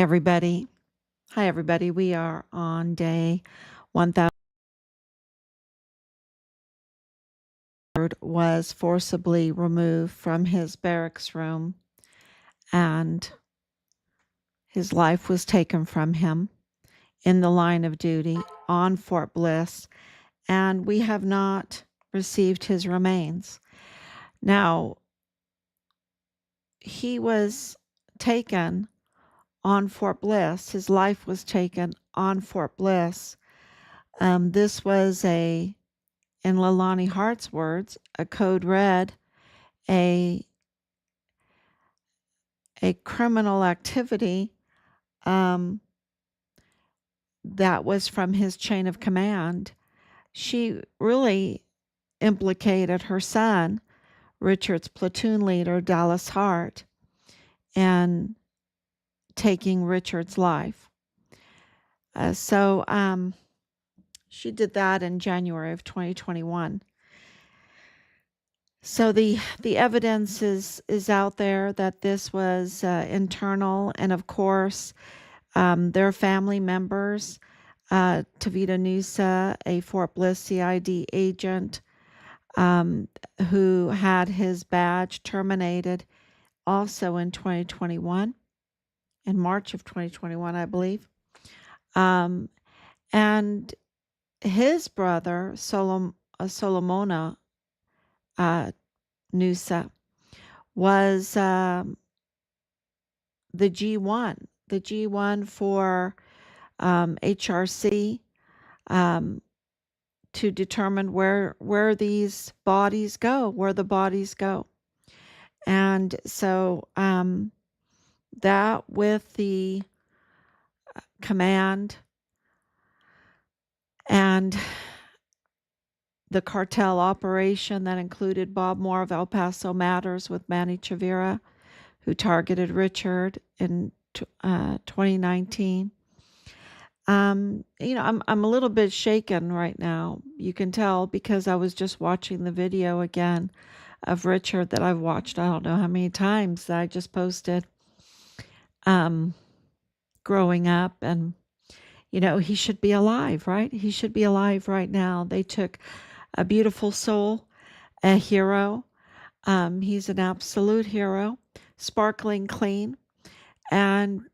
Hi, everybody. Hi, everybody. We are on day 1000. Was forcibly removed from his barracks room and his life was taken from him in the line of duty on Fort Bliss, and we have not received his remains. Now, he was taken on Fort Bliss. His life was taken on Fort Bliss. This was in Leilani Hart's words, a code red, a criminal activity that was from his chain of command. She really implicated her son, Richard's platoon leader, Dallas Hart, in taking Richard's life. So she did that in January of 2021. So the evidence is out there that this was internal, and of course, their family members, Tavita Nusa, a Fort Bliss CID agent, who had his badge terminated also in 2021, in March of 2021, I believe. And his brother, Solomona Nusa, was the G1 for HRC, to determine where these bodies go, where the bodies go. And so that with the command and the cartel operation that included Bob Moore of El Paso Matters with Manny Chavira, who targeted Richard in 2019. I'm a little bit shaken right now. You can tell because I was just watching the video again of Richard that I've watched I don't know how many times, that I just posted growing up. And he should be alive, right? He should be alive right now. They took a beautiful soul, a hero. He's an absolute hero, sparkling clean. And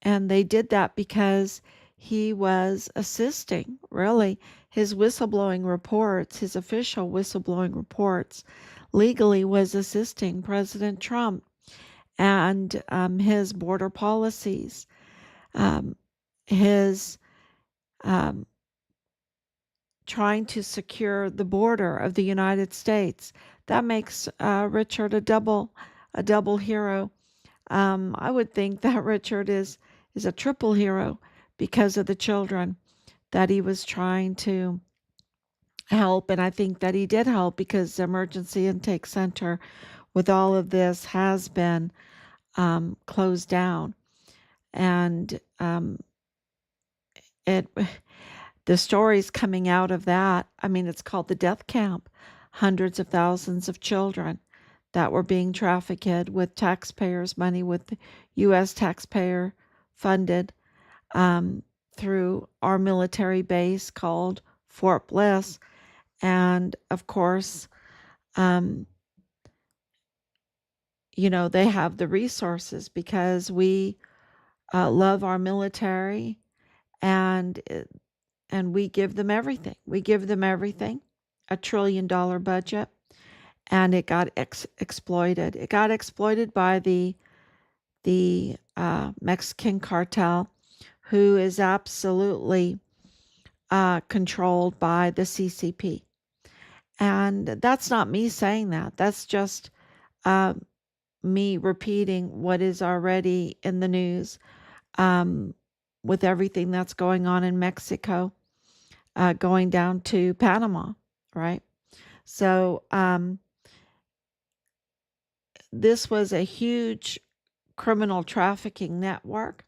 they did that because he was assisting, really, his whistleblowing reports, his official whistleblowing reports, legally was assisting President Trump and his border policies, his trying to secure the border of the United States. That makes Richard a double hero. I would think that Richard is a triple hero because of the children that he was trying to help. And I think that he did help because the Emergency Intake Center with all of this has been closed down. And the stories coming out of that, it's called the death camp. Hundreds of thousands of children that were being trafficked with taxpayers' money, with the U.S. taxpayer funded, through our military base called Fort Bliss. And of course, they have the resources because we love our military, and we give them everything. We give them everything, $1 trillion budget. And it got exploited. It got exploited by the Mexican cartel, who is absolutely controlled by the CCP. And that's not me saying that. That's just me repeating what is already in the news, with everything that's going on in Mexico, going down to Panama, right? So this was a huge criminal trafficking network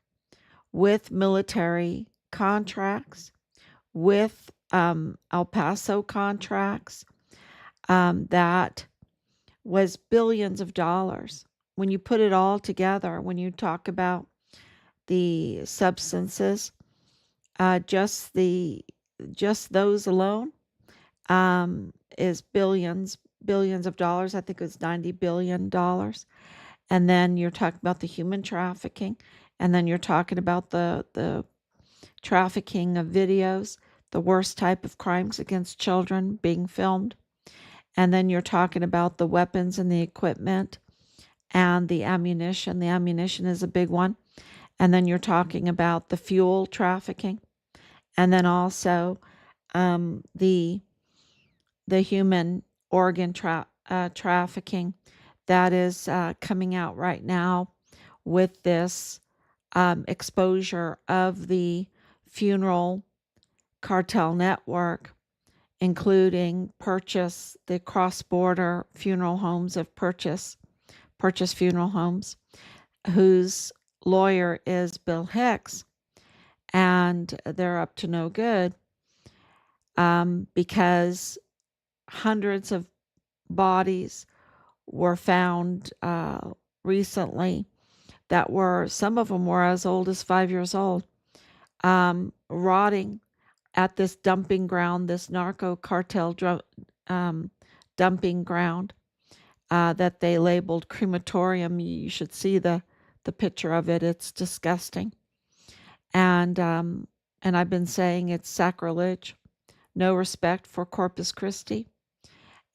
with military contracts, with El Paso contracts, that was billions of dollars. when you put it all together, when you talk about the substances, just those alone is billions of dollars. I think it was $90 billion. And then you're talking about the human trafficking, and then you're talking about the trafficking of videos, the worst type of crimes against children being filmed. And then you're talking about the weapons and the equipment and the ammunition. The ammunition is a big one. And then you're talking about the fuel trafficking, and then also the human organ trafficking that is coming out right now with this exposure of the funeral cartel network, including the cross-border funeral homes of Purchase Funeral Homes, whose lawyer is Bill Hicks, and they're up to no good because hundreds of bodies were found recently that some of them were as old as 5 years old, rotting at this dumping ground, this narco cartel dumping ground that they labeled crematorium. You should see the picture of it. It's disgusting. And I've been saying it's sacrilege, no respect for Corpus Christi.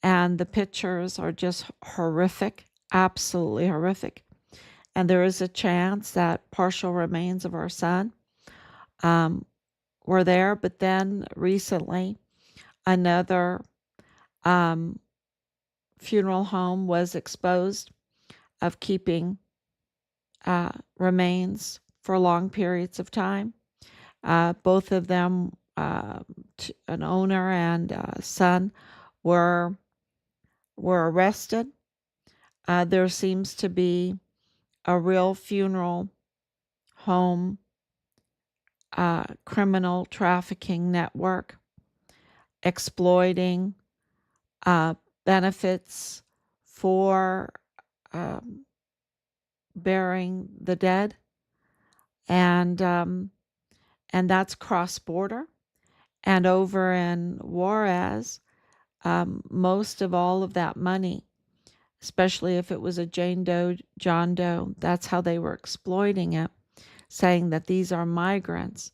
And the pictures are just horrific, absolutely horrific. And there is a chance that partial remains of our son were there. But then recently, another funeral home was exposed of keeping remains for long periods of time. Both of them, an owner and son, were arrested. There seems to be a real funeral home criminal trafficking network exploiting benefits for burying the dead, and that's cross-border. And over in Juarez, most of all of that money, especially if it was a John Doe, that's how they were exploiting it, saying that these are migrants.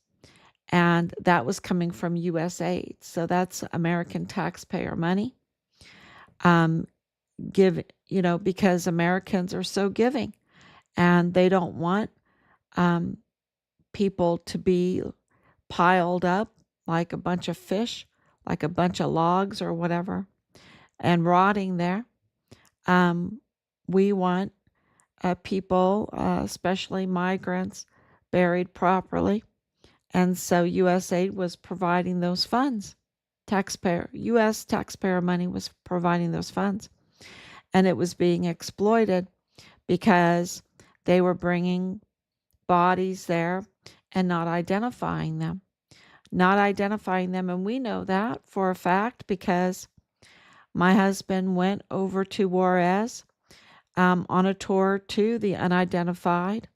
And that was coming from U.S. aid. So that's American taxpayer money. Because Americans are so giving, and they don't want people to be piled up like a bunch of fish, like a bunch of logs or whatever, and rotting there. We want people, especially migrants, buried properly. And so USAID was providing those funds. U.S. taxpayer money was providing those funds. And it was being exploited because they were bringing bodies there and not identifying them. And we know that for a fact because my husband went over to Juarez on a tour to the unidentified,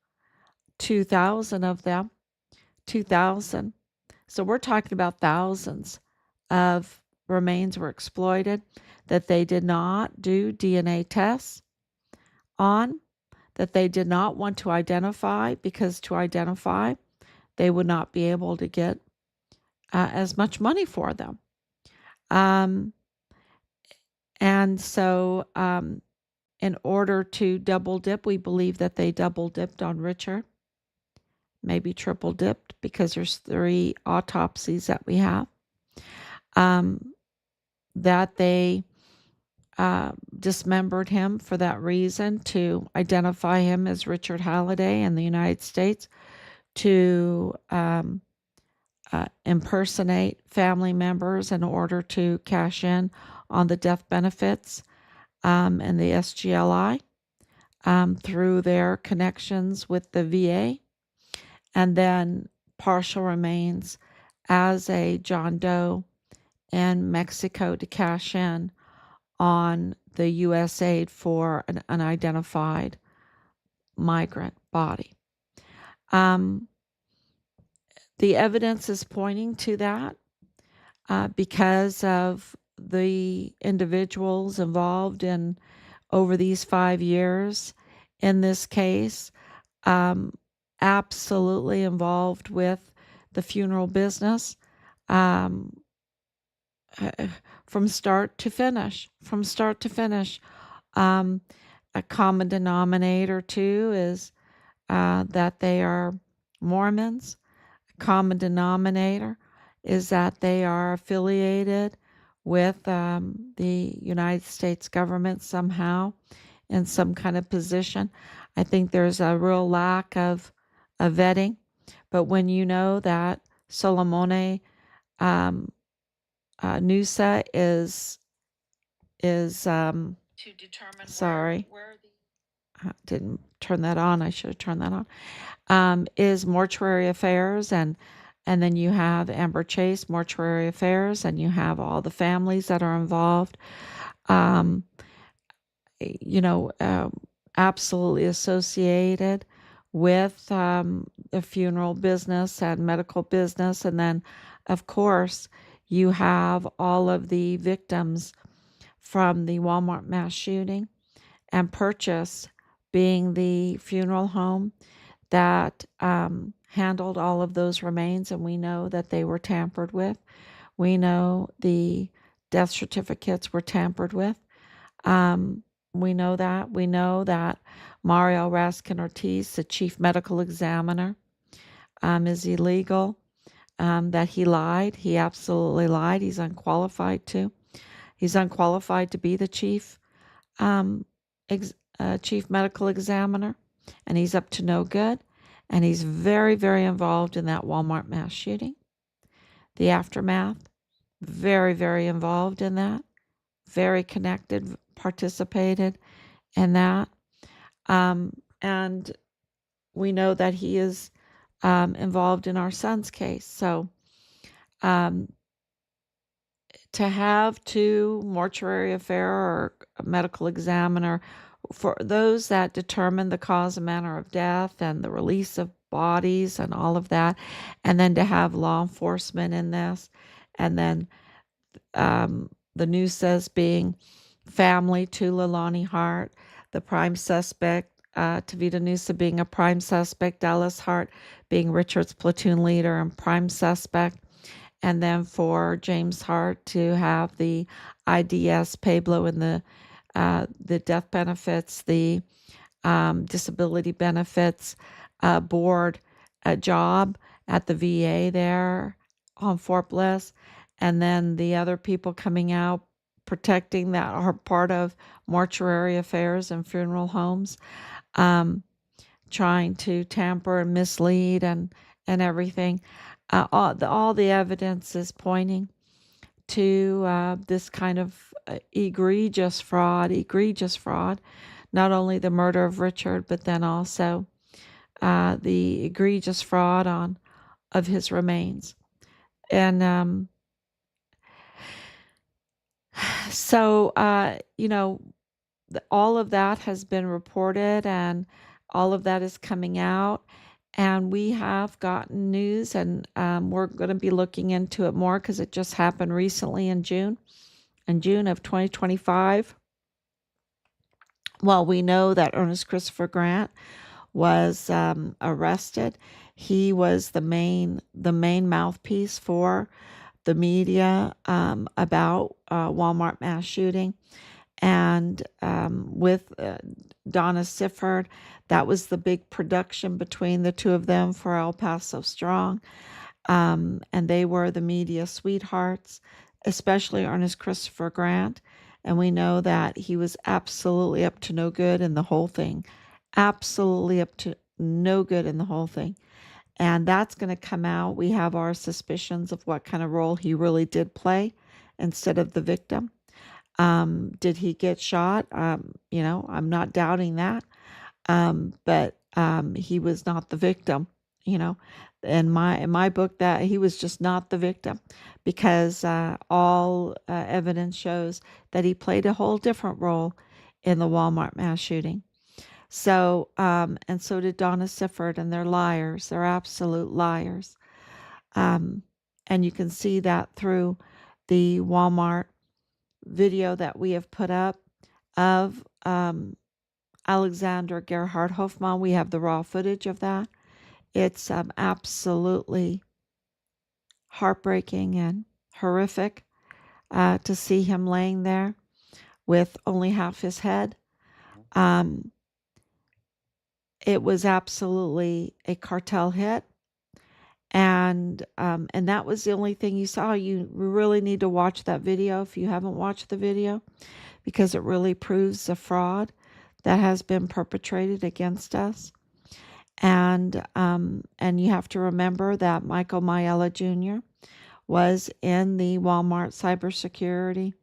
2,000 of them, 2,000. So we're talking about thousands of remains were exploited that they did not do DNA tests on, that they did not want to identify, because to identify, they would not be able to get as much money for them. And so in order to double dip, we believe that they double dipped on Richard, maybe triple dipped, because there's 3 autopsies that we have, that they dismembered him for that reason, to identify him as Richard Halliday in the United States, to impersonate family members in order to cash in on the death benefits and the SGLI through their connections with the VA, and then partial remains as a John Doe in Mexico to cash in on the U.S. aid for an unidentified migrant body. Um, the evidence is pointing to that because of the individuals involved in over these 5 years in this case, um, absolutely involved with the funeral business. Um, from start to finish, from start to finish. Um, a common denominator too is that they are Mormons. A common denominator is that they are affiliated with the United States government somehow in some kind of position. I think there's a real lack of vetting. But when you know that Solomone um, Nusa is to determine sorry where the I didn't turn that on. I should have turned that on. Is mortuary affairs, and then you have Amber Chase mortuary affairs, and you have all the families that are involved. Um, you know, absolutely associated with the funeral business and medical business, and then, of course, you have all of the victims from the Walmart mass shooting and Purchase being the funeral home that handled all of those remains, and we know that they were tampered with. We know the death certificates were tampered with. Um, we know that. We know that Mario Raskin Ortiz, the chief medical examiner, is illegal, that he lied. He absolutely lied. He's unqualified to. He's unqualified to be the um, chief medical examiner, and he's up to no good. And he's very, very involved in that Walmart mass shooting, the aftermath. Very, very involved in that. Very connected, participated in that. And we know that he is involved in our son's case. So um, to have two mortuary affair or a medical examiner for those that determine the cause and manner of death and the release of bodies and all of that, and then to have law enforcement in this, and then the news says being family to Leilani Hart, the prime suspect, Tavita Nusa being a prime suspect, Dallas Hart being Richard's platoon leader and prime suspect, and then for James Hart to have the IDS, Pablo, and the death benefits, the disability benefits board job at the VA there on Fort Bliss, and then the other people coming out protecting that are part of mortuary affairs and funeral homes, um, trying to tamper and mislead and everything. All the evidence is pointing to this kind of egregious fraud, not only the murder of Richard, but then also the egregious fraud on of his remains. And so, all of that has been reported and all of that is coming out. And we have gotten news, and we're going to be looking into it more because it just happened recently in June of 2025. Well, we know that Ernest Christopher Grant was arrested. He was the main mouthpiece for the media about Walmart mass shooting, and with Donna Sifford, that was the big production between the two of them for El Paso Strong, and they were the media sweethearts, especially Ernest Christopher Grant. And we know that he was absolutely up to no good in the whole thing. Absolutely up to no good in the whole thing. And that's going to come out. We have our suspicions of what kind of role he really did play instead of the victim. Did he get shot? I'm not doubting that. But he was not the victim, you know. In my book, that he was just not the victim, because all evidence shows that he played a whole different role in the Walmart mass shooting. So, and so did Donna Sifford, and they're liars. They're absolute liars. Um, and you can see that through the Walmart video that we have put up of Alexander Gerhard Hofmann. We have the raw footage of that. It's absolutely heartbreaking and horrific to see him laying there with only half his head. Um, it was absolutely a cartel hit, and that was the only thing you saw. You really need to watch that video if you haven't watched the video, because it really proves the fraud that has been perpetrated against us. And you have to remember that Michael Mayella Jr. was in the Walmart cybersecurity,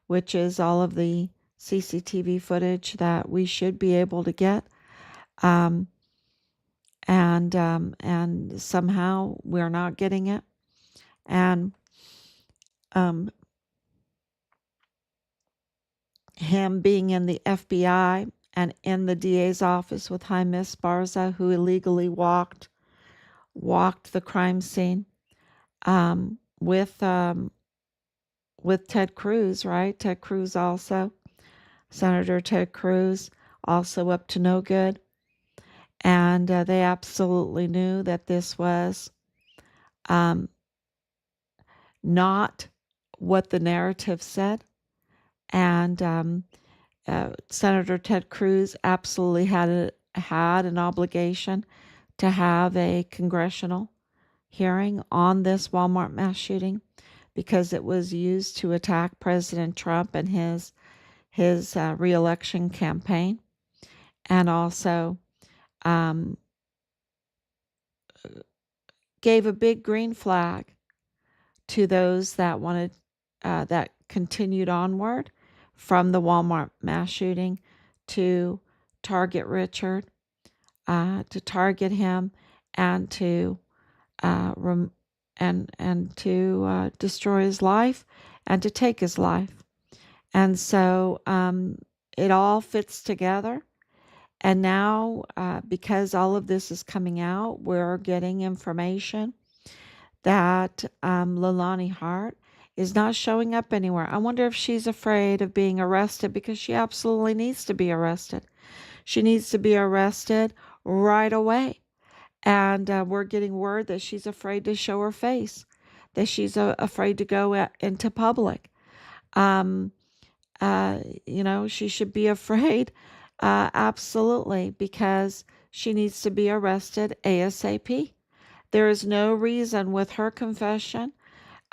which is all of the CCTV footage that we should be able to get. Um, and somehow we're not getting it. And um, him being in the FBI and in the DA's office with Jaime Esparza, who illegally walked the crime scene um, with Ted Cruz, right? Ted Cruz also, Senator Ted Cruz, also up to no good. And they absolutely knew that this was um, not what the narrative said. And Senator Ted Cruz absolutely had an obligation to have a congressional hearing on this Walmart mass shooting, because it was used to attack President Trump and his reelection campaign, and also um, gave a big green flag to those that wanted that continued onward from the Walmart mass shooting to target Richard, to target him, and to destroy his life and to take his life. And so it all fits together. And now, because all of this is coming out, we're getting information that Leilani Hart is not showing up anywhere. I wonder if she's afraid of being arrested, because she absolutely needs to be arrested. She needs to be arrested right away. And we're getting word that she's afraid to show her face, that she's afraid to go into public. Um, she should be afraid, absolutely, because she needs to be arrested ASAP. There is no reason with her confession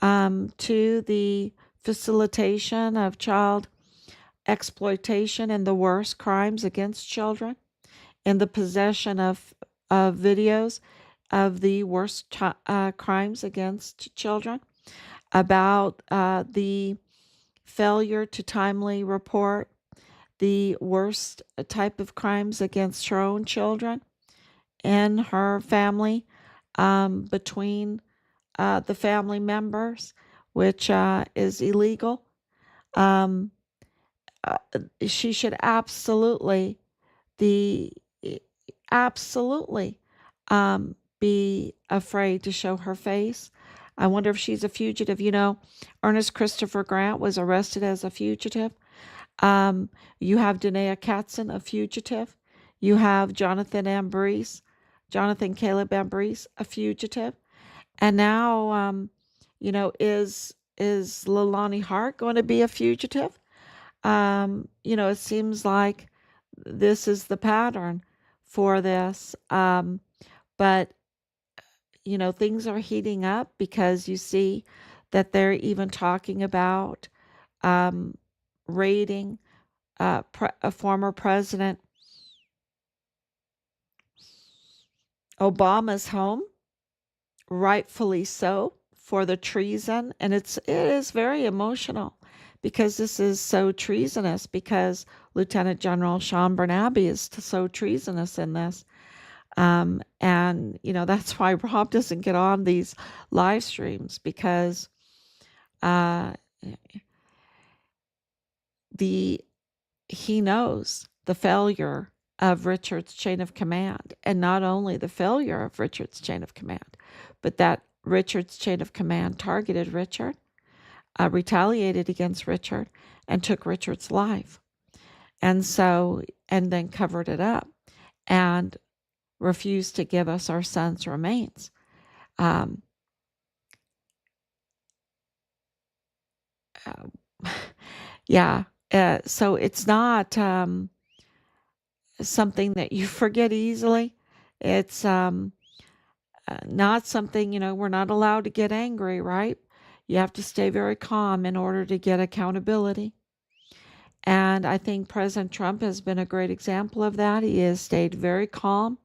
to the facilitation of child exploitation and the worst crimes against children, in the possession of videos of the worst crimes against children, about the failure to timely report the worst type of crimes against her own children and her family, between the family members, which is illegal. Um, uh, she should the absolutely be afraid to show her face. I wonder if she's a fugitive. Ernest Christopher Grant was arrested as a fugitive. You have Danae Katzen, a fugitive. You have Jonathan Caleb Ambrose, a fugitive. And now, is Leilani Hart going to be a fugitive? It seems like this is the pattern for this. But things are heating up, because you see that they're even talking about raiding a former president Obama's home, rightfully so, for the treason. And it is very emotional, because this is so treasonous, because Lieutenant General Sean Bernabe is so treasonous in this. And that's why Rob doesn't get on these live streams, because uh, he knows the failure of Richard's chain of command. And not only the failure of Richard's chain of command, but that Richard's chain of command targeted Richard, retaliated against Richard, and took Richard's life. And so, and then covered it up and refused to give us our son's remains. Um, yeah. So it's not something that you forget easily. It's not something, we're not allowed to get angry, right? You have to stay very calm in order to get accountability. And I think President Trump has been a great example of that. He has stayed very calm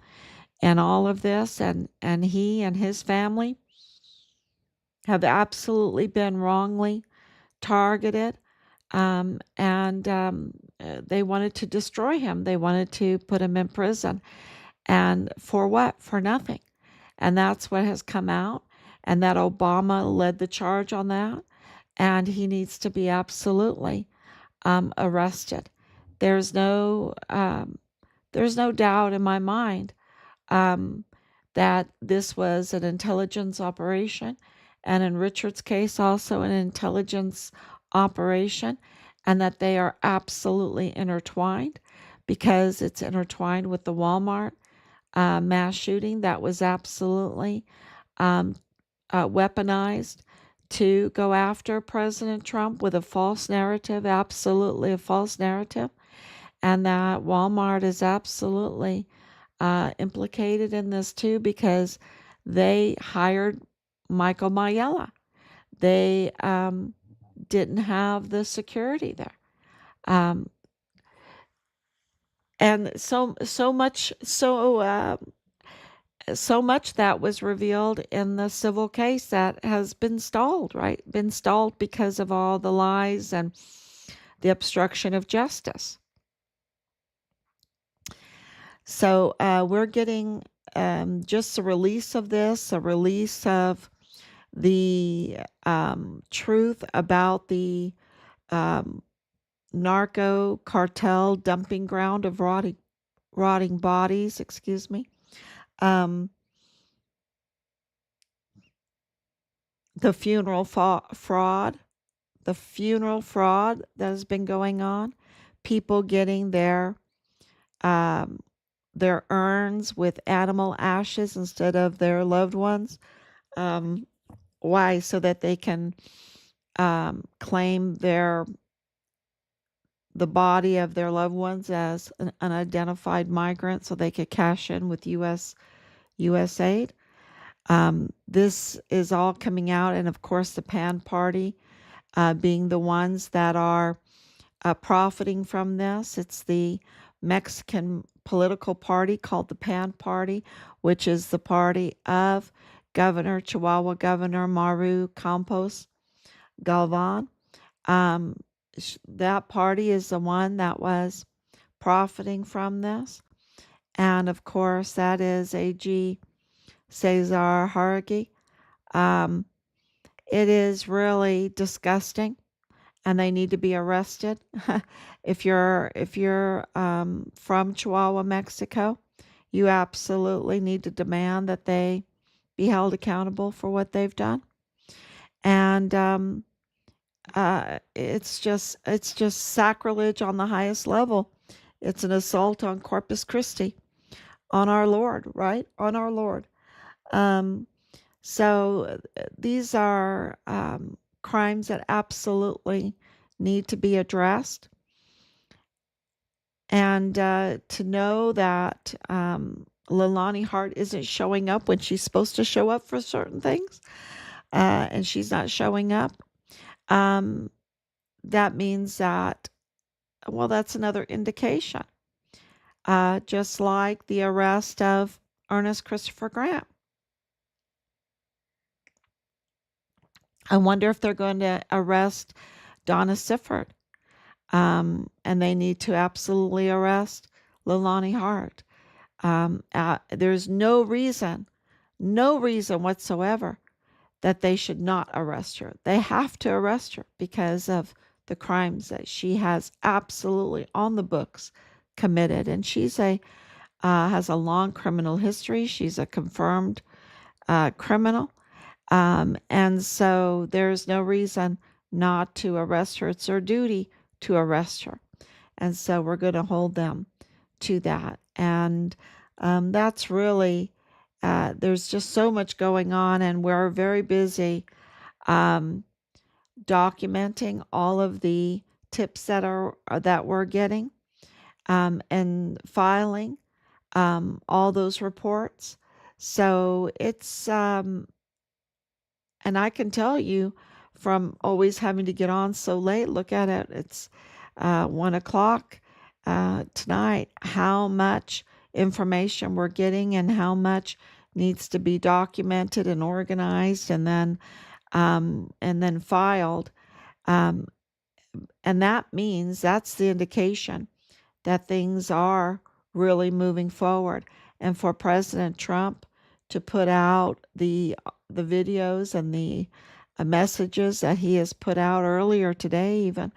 in all of this, and he and his family have absolutely been wrongly targeted. And they wanted to destroy him. They wanted to put him in prison. And for what? For nothing. And that's what has come out. And that Obama led the charge on that. And he needs to be absolutely arrested. There's no there's no doubt in my mind um, that this was an intelligence operation, and in Richard's case, also an intelligence operation, and that they are absolutely intertwined because it's intertwined with the Walmart mass shooting that was absolutely um, weaponized to go after President Trump with a false narrative, absolutely a false narrative, and that Walmart is absolutely implicated in this too because they hired Michael Mayella. They didn't have the security there. Um, and so much that was revealed in the civil case that has been stalled, right? Been stalled because of all the lies and the obstruction of justice. So we're getting just a release of this, a release of the truth about the um, narco cartel dumping ground of rotting bodies, excuse me. Um, the fraud, the funeral fraud that has been going on, people getting um, their urns with animal ashes instead of their loved ones. Um, why? So that they can claim the body of their loved ones as an unidentified migrant, so they could cash in with U.S. aid. This is all coming out, and of course, the PAN party being the ones that are profiting from this. It's the Mexican political party called the PAN Party, which is the party of Chihuahua Governor Maru Campos Galvan. Um, that party is the one that was profiting from this. And of course, that is AG Cesar Hargi. Um, it is really disgusting, and they need to be arrested. If you're from Chihuahua, Mexico, you absolutely need to demand that they be held accountable for what they've done. And it's just sacrilege on the highest level. It's an assault on Corpus Christi, on our Lord, right? On our Lord. Um, so these are crimes that absolutely need to be addressed. And to know that Leilani Hart isn't showing up when she's supposed to show up for certain things, and she's not showing up, um, that means that, well, that's another indication. Just like the arrest of Ernest Christopher Graham. I wonder if they're going to arrest Donna Sifford. And they need to absolutely arrest Leilani Hart. There's no reason whatsoever that they should not arrest her. They have to arrest her because of the crimes that she has absolutely on the books committed, and she's a has a long criminal history. She's a confirmed criminal, and so there's no reason not to arrest her. It's their duty to arrest her, and so we're going to hold them to that. And that's really there's just so much going on, and we're very busy um, documenting all of the tips that we're getting, and filing all those reports. So it's and I can tell you from always having to get on so late, look at it, it's 1 o'clock tonight, how much information we're getting and how much needs to be documented and organized and then filed. Um, and that means that's the indication that things are really moving forward. And for President Trump to put out the videos and the messages that he has put out earlier today, even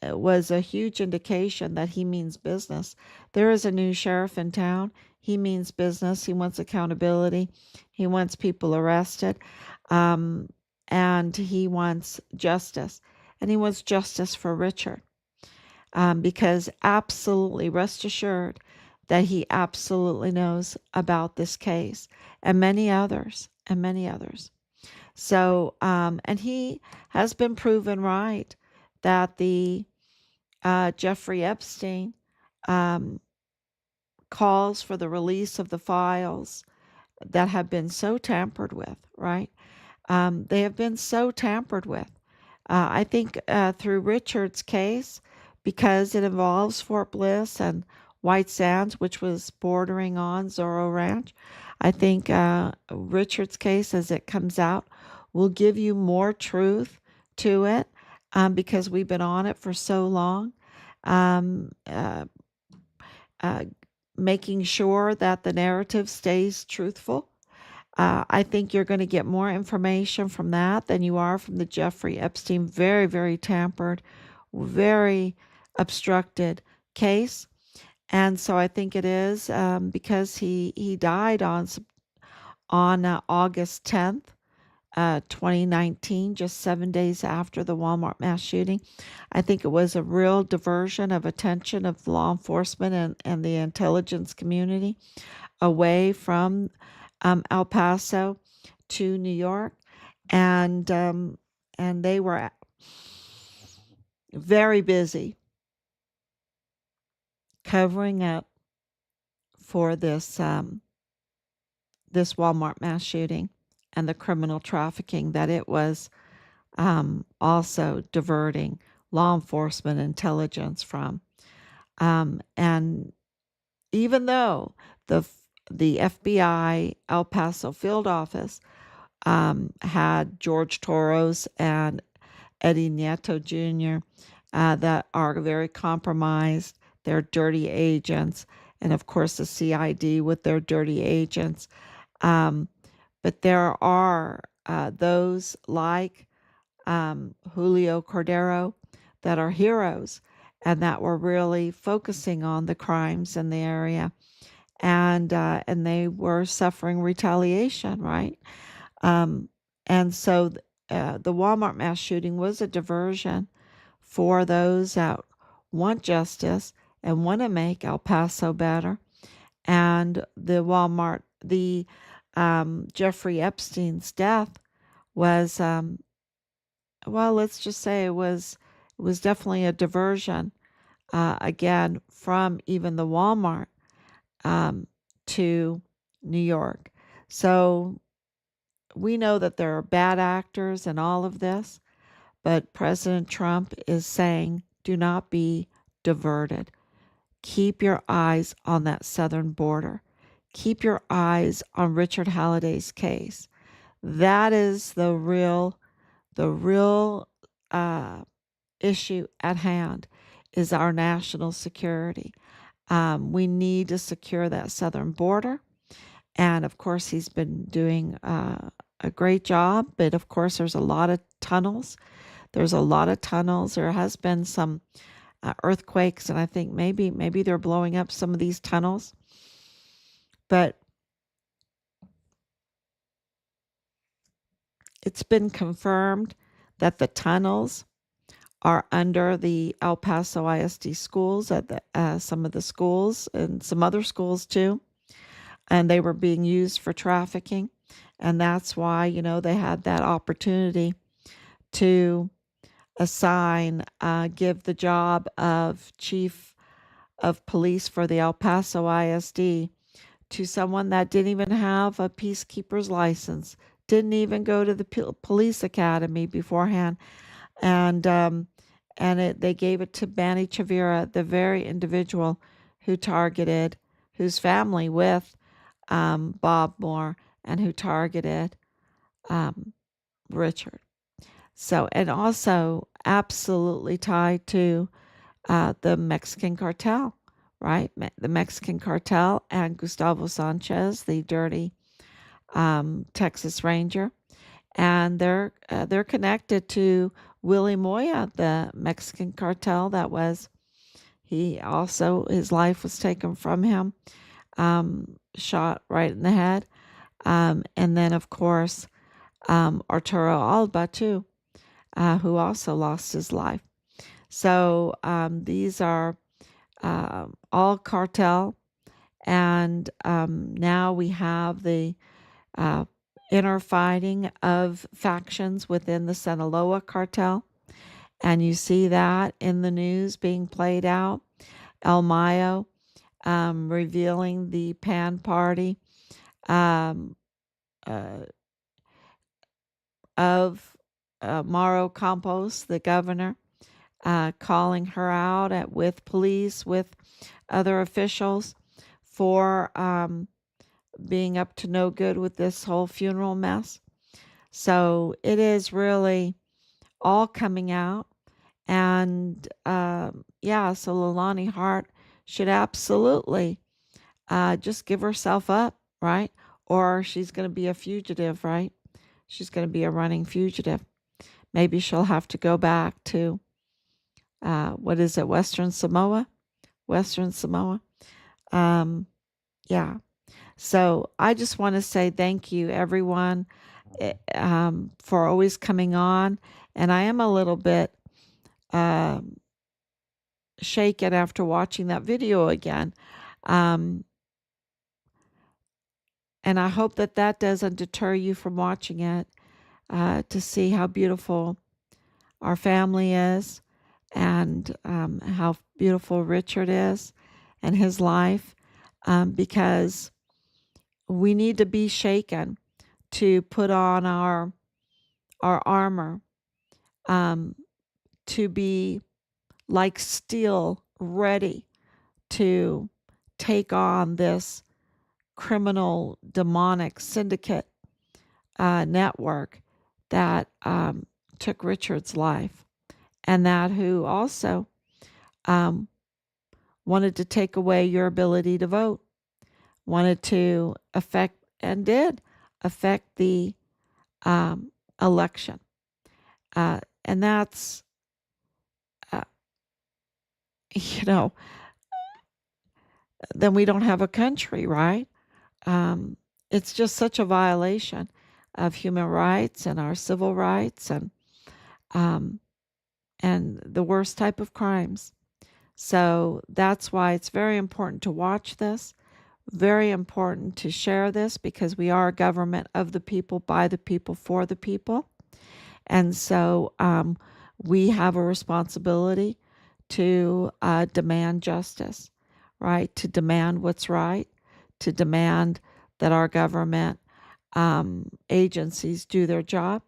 it was a huge indication that he means business. There is a new sheriff in town. He means business. He wants accountability. He wants people arrested. Um, and he wants justice. And he wants justice for Richard. Because absolutely, rest assured that he absolutely knows about this case and many others, and many others. So, and he has been proven right that the Jeffrey Epstein um, calls for the release of the files that have been so tampered with, right? They have been so tampered with. I think through Richard's case, because it involves Fort Bliss and White Sands, which was bordering on Zorro Ranch, I think Richard's case, as it comes out, will give you more truth to it because we've been on it for so long. Um, uh, uh, Making sure that the narrative stays truthful. I think you're going to get more information from that than you are from the Jeffrey Epstein very, very tampered, very obstructed case. And so I think it is because he died on August 10th, 2019, just 7 days after the Walmart mass shooting. I think it was a real diversion of attention of law enforcement and the intelligence community away from El Paso to New York, and they were very busy covering up for this Walmart mass shooting and the criminal trafficking that it was also diverting law enforcement intelligence from. And even though the FBI El Paso field office had George Toros and Eddie Nieto Jr. That are very compromised. They're dirty agents. And of course, the CID with their dirty agents. Um, but there are those like Julio Cordero that are heroes and that were really focusing on the crimes in the area. And they were suffering retaliation, right? Um, and so the Walmart mass shooting was a diversion for those that want justice and want to make El Paso better. And the Jeffrey Epstein's death was, well, let's just say it was definitely a diversion, again, from even the Walmart um, to New York. So we know that there are bad actors in all of this, but President Trump is saying do not be diverted. Keep your eyes on that southern border. Keep your eyes on Richard Halliday's case. That is the real issue at hand is our national security. We need to secure that southern border. And of course, he's been doing a great job. But of course, there's a lot of tunnels. There has been some earthquakes, and I think maybe they're blowing up some of these tunnels. But it's been confirmed that the tunnels are under the El Paso ISD schools, at some of the schools and some other schools too, and they were being used for trafficking, and that's why they had that opportunity to give the job of chief of police for the El Paso ISD to someone that didn't even have a peacekeeper's license, didn't even go to the police academy beforehand, and they gave it to Manny Chavira, the very individual whose family with Bob Moore, and who targeted um, Richard. So, and also absolutely tied to the Mexican cartel, right? The Mexican cartel and Gustavo Sanchez, the dirty Texas Ranger, and they're connected to Willie Moya, the Mexican cartel. His life was taken from him, shot right in the head, and then of course Arturo Alba too, who also lost his life. So these are all cartel, and now we have the uh, inner fighting of factions within the Sinaloa cartel, and you see that in the news being played out. El Mayo revealing the Pan Party um, uh, of Mauro Campos, the governor, calling her out with police, with other officials for being up to no good with this whole funeral mess. So it is really all coming out. And yeah, so Leilani Hart should absolutely just give herself up, right? Or she's going to be a fugitive, right? She's going to be a running fugitive. Maybe she'll have to go back to, what is it, Western Samoa? Western Samoa. Um, yeah. So I just want to say thank you, everyone, for always coming on. And I am a little bit um, shaken after watching that video again. Um, and I hope that doesn't deter you from watching it, to see how beautiful our family is, and how beautiful Richard is and his life, because we need to be shaken to put on our armor, um, to be like steel, ready to take on this criminal demonic syndicate network that took Richard's life, and that who also um, wanted to take away your ability to vote, wanted to affect, and did affect, the election. And that's, uh, you know, then we don't have a country, right? Um, it's just such a violation of human rights and our civil rights, um, and the worst type of crimes. So that's why it's very important to watch this, very important to share this, because we are a government of the people, by the people, for the people. And so we have a responsibility to demand justice, right? To demand what's right, to demand that our government agencies do their job,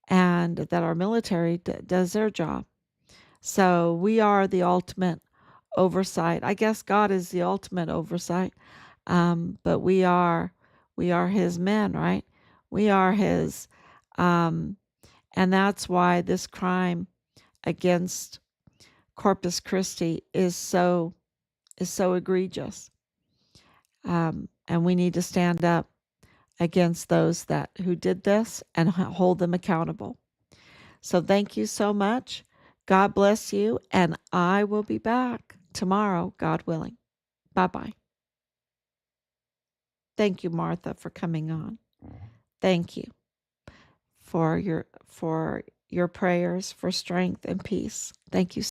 and that our military does their job. So we are the ultimate oversight. I guess God is the ultimate oversight, but we are His men, right? We are His, um, and that's why this crime against Corpus Christi is so egregious, and we need to stand up against those who did this and hold them accountable. So thank you so much. God bless you, and I will be back tomorrow, God willing. Bye bye. Thank you, Martha, for coming on. Thank you for your prayers for strength and peace. Thank you